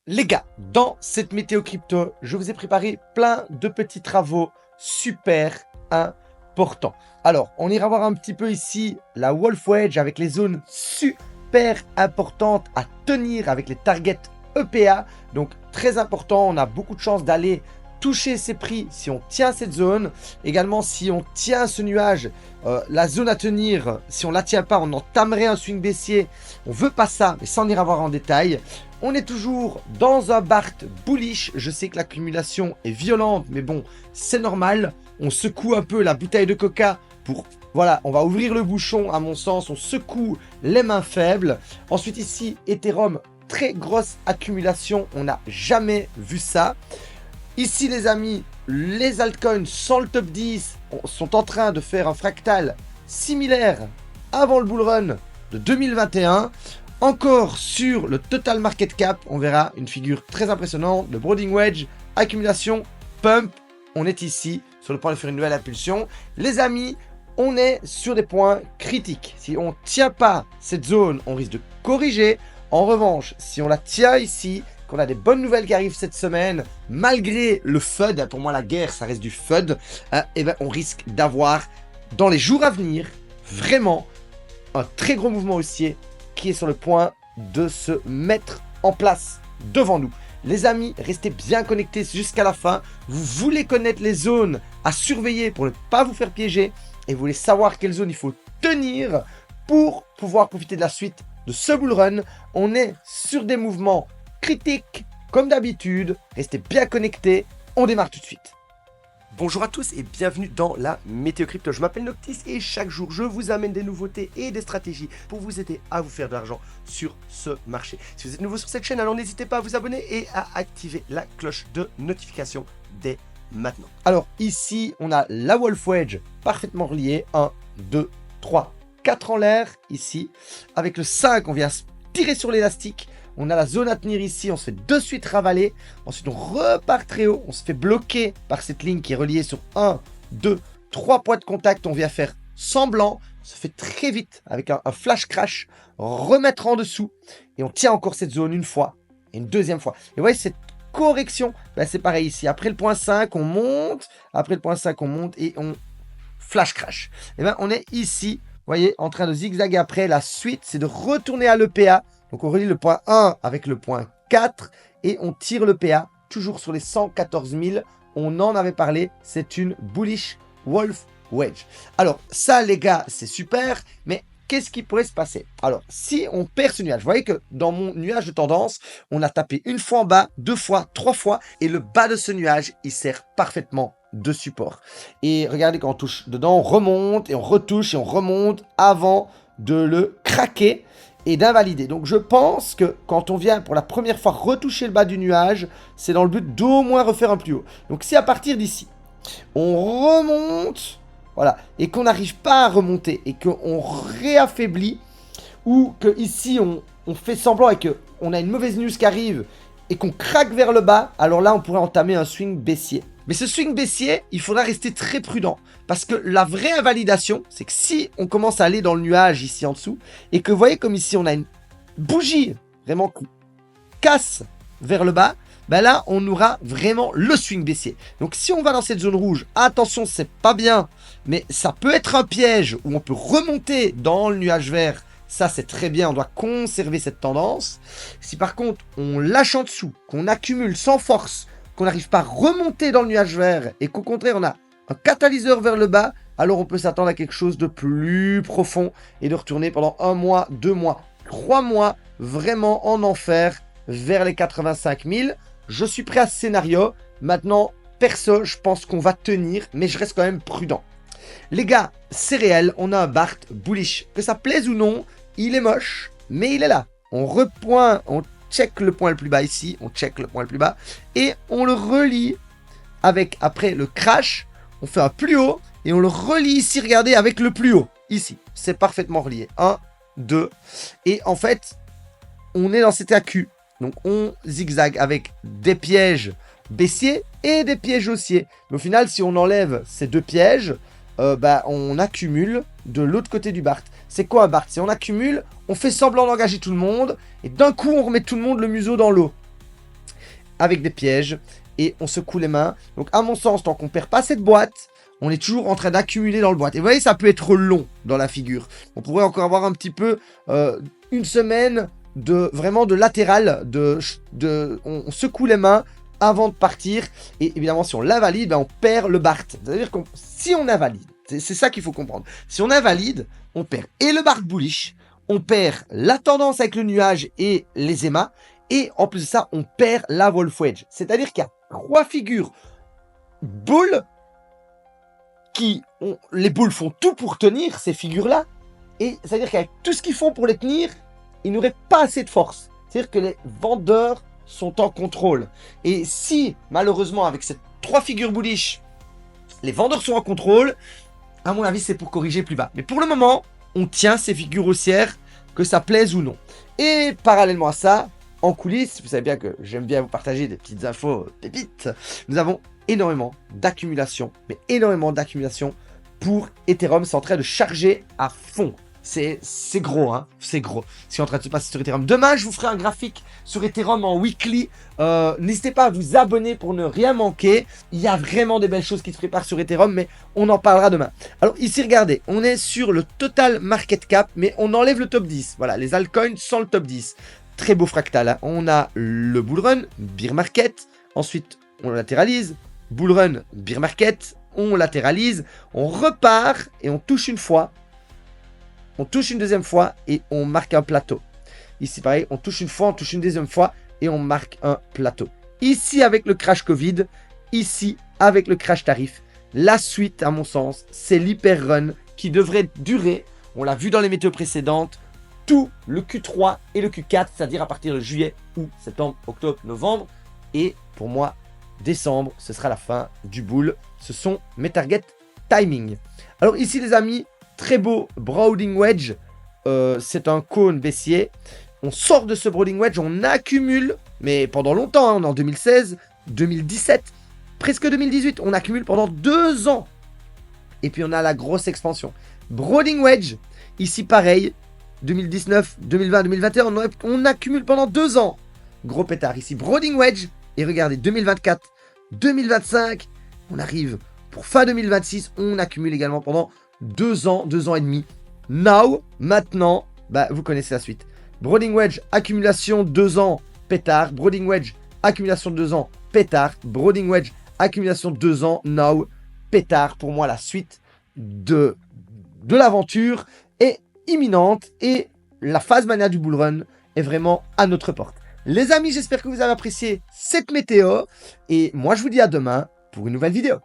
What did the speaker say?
Les gars, dans cette météo crypto, je vous ai préparé plein de petits travaux super importants. Alors, on ira voir un petit peu ici la Wolf Wedge avec les zones super importantes à tenir avec les targets EPA. Donc, très important, on a beaucoup de chances d'aller toucher ces prix si on tient cette zone. Également, si on tient ce nuage, la zone à tenir, si on ne la tient pas, on entamerait un swing baissier. On veut pas ça, mais ça on ira voir en détail. On est toujours dans un BART bullish. Je sais que l'accumulation est violente, mais bon, c'est normal. On secoue un peu la bouteille de coca pour... Voilà, on va ouvrir le bouchon, à mon sens. On secoue les mains faibles. Ensuite, ici, Ethereum, très grosse accumulation. On n'a jamais vu ça. Ici, les amis, les altcoins sans le top 10 sont en train de faire un fractal similaire avant le bull run de 2021. Encore sur le total market cap, on verra une figure très impressionnante de Broading Wedge, accumulation, pump. On est ici sur le point de faire une nouvelle impulsion. Les amis, on est sur des points critiques. Si on ne tient pas cette zone, on risque de corriger. En revanche, si on la tient ici, qu'on a des bonnes nouvelles qui arrivent cette semaine, malgré le FUD, pour moi la guerre ça reste du FUD, et ben on risque d'avoir dans les jours à venir vraiment un très gros mouvement haussier qui est sur le point de se mettre en place devant nous. Les amis, restez bien connectés jusqu'à la fin. Vous voulez connaître les zones à surveiller pour ne pas vous faire piéger et vous voulez savoir quelle zone il faut tenir pour pouvoir profiter de la suite de ce bull run. On est sur des mouvements critiques comme d'habitude. Restez bien connectés. On démarre tout de suite. Bonjour à tous et bienvenue dans la Météo Crypto. Je m'appelle Noctis et chaque jour je vous amène des nouveautés et des stratégies pour vous aider à vous faire de l'argent sur ce marché. Si vous êtes nouveau sur cette chaîne, alors n'hésitez pas à vous abonner et à activer la cloche de notification dès maintenant. Alors ici, on a la Wolf Wedge parfaitement reliée. 1, 2, 3, 4 en l'air ici. Avec le 5, on vient tirer sur l'élastique. On a la zone à tenir ici, on se fait de suite ravaler. Ensuite, on repart très haut. On se fait bloquer par cette ligne qui est reliée sur 1, 2, 3 points de contact. On vient faire semblant. On se fait très vite avec un flash crash. Remettre en dessous. Et on tient encore cette zone une fois. Et une deuxième fois. Et vous voyez, cette correction, ben c'est pareil ici. Après le point 5, on monte. Après le point 5, on monte et on flash crash. Et ben on est ici, vous voyez, en train de zigzaguer après. La suite, c'est de retourner à l'EPA. Donc on relie le point 1 avec le point 4 et on tire le PA toujours sur les 114 000. On en avait parlé, c'est une bullish Wolf Wedge. Alors ça les gars, c'est super, mais qu'est-ce qui pourrait se passer? Alors si on perd ce nuage, vous voyez que dans mon nuage de tendance, on a tapé une fois en bas, 2 fois, 3 fois et le bas de ce nuage, il sert parfaitement de support. Et regardez quand on touche dedans, on remonte et on retouche et on remonte avant de le craquer et d'invalider. Donc je pense que quand on vient pour la première fois retoucher le bas du nuage, c'est dans le but d'au moins refaire un plus haut. Donc si à partir d'ici, on remonte, voilà, et qu'on n'arrive pas à remonter, et qu'on réaffaiblit, ou que ici on fait semblant et qu'on a une mauvaise news qui arrive, et qu'on craque vers le bas, alors là on pourrait entamer un swing baissier. Mais ce swing baissier, il faudra rester très prudent. Parce que la vraie invalidation, c'est que si on commence à aller dans le nuage ici en dessous, et que vous voyez comme ici on a une bougie vraiment qui casse vers le bas, ben là on aura vraiment le swing baissier. Donc si on va dans cette zone rouge, attention c'est pas bien, mais ça peut être un piège où on peut remonter dans le nuage vert. Ça c'est très bien, on doit conserver cette tendance. Si par contre on lâche en dessous, qu'on accumule sans force, qu'on n'arrive pas à remonter dans le nuage vert et qu'au contraire on a un catalyseur vers le bas, alors on peut s'attendre à quelque chose de plus profond et de retourner pendant 1 mois, 2 mois, 3 mois vraiment en enfer vers les 85 000. Je suis prêt à ce scénario. Maintenant, perso, je pense qu'on va tenir, mais je reste quand même prudent. Les gars, c'est réel, on a un BART bullish. Que ça plaise ou non, il est moche, mais il est là. On check le point le plus bas ici, on check le point le plus bas, et on le relie avec, après le crash, on fait un plus haut, et on le relie ici, regardez, avec le plus haut, ici. C'est parfaitement relié. 1, 2, et en fait, on est dans cet AQ. Donc on zigzague avec des pièges baissiers et des pièges haussiers. Mais au final, si on enlève ces deux pièges, on accumule de l'autre côté du BART. C'est quoi un BART? Si on accumule, on fait semblant d'engager tout le monde, et d'un coup, on remet tout le monde le museau dans l'eau. avec des pièges et on secoue les mains. Donc à mon sens, tant qu'on perd pas cette boîte, on est toujours en train d'accumuler dans le boîte. Et vous voyez, ça peut être long dans la figure. On pourrait encore avoir un petit peu une semaine vraiment de latéral, on secoue les mains avant de partir. Et évidemment, si on l'invalide, ben on perd le Bart. C'est-à-dire que si on invalide, c'est ça qu'il faut comprendre. Si on invalide, on perd et le Bart Bullish, on perd la tendance avec le nuage et les émas, et en plus de ça, on perd la Wolf Wedge. C'est-à-dire qu'il y a 3 figures boules les boules font tout pour tenir ces figures-là, et c'est-à-dire qu'avec tout ce qu'ils font pour les tenir, ils n'auraient pas assez de force. C'est-à-dire que les vendeurs sont en contrôle. Et si, malheureusement, avec ces 3 figures bullish, les vendeurs sont en contrôle, à mon avis, c'est pour corriger plus bas. Mais pour le moment, on tient ces figures haussières, que ça plaise ou non. Et parallèlement à ça, en coulisses, vous savez bien que j'aime bien vous partager des petites infos pépites, nous avons énormément d'accumulation, mais énormément d'accumulation pour Ethereum. C'est en train de charger à fond. C'est gros, hein, c'est gros. C'est en train de se passer sur Ethereum. Demain, je vous ferai un graphique sur Ethereum en weekly. N'hésitez pas à vous abonner pour ne rien manquer. Il y a vraiment des belles choses qui se préparent sur Ethereum, mais on en parlera demain. Alors ici, regardez, on est sur le total market cap, mais on enlève le top 10. Voilà, les altcoins sans le top 10. Très beau fractal, hein. On a le bull run, bear market. Ensuite, on le latéralise. Bull run, bear market. On latéralise. On repart et on touche une fois. On touche une deuxième fois et on marque un plateau. Ici, pareil, on touche une fois, on touche une deuxième fois et on marque un plateau. Ici, avec le crash Covid, ici, avec le crash tarif, la suite, à mon sens, c'est l'hyper run qui devrait durer, on l'a vu dans les météos précédentes, tout le Q3 et le Q4, c'est-à-dire à partir de juillet, août, septembre, octobre, novembre. Et pour moi, décembre, ce sera la fin du bull. Ce sont mes target timing. Alors ici, les amis, très beau Broadening Wedge, c'est un cône baissier. On sort de ce Broadening Wedge, on accumule, mais pendant longtemps, hein, en 2016, 2017, presque 2018, on accumule pendant 2 ans. Et puis on a la grosse expansion. Broadening Wedge, ici pareil, 2019, 2020, 2021, on accumule pendant 2 ans. Gros pétard, ici Broadening Wedge, et regardez, 2024, 2025, on arrive pour fin 2026, on accumule également pendant 2 ans, 2 ans et demi. Now, maintenant, bah, vous connaissez la suite. Broadening Wedge, accumulation 2 ans, pétard. Broadening Wedge, accumulation 2 ans, pétard. Broadening Wedge, accumulation 2 ans, now, pétard. Pour moi, la suite de l'aventure est imminente et la phase mania du bull run est vraiment à notre porte. Les amis, j'espère que vous avez apprécié cette météo et moi, je vous dis à demain pour une nouvelle vidéo.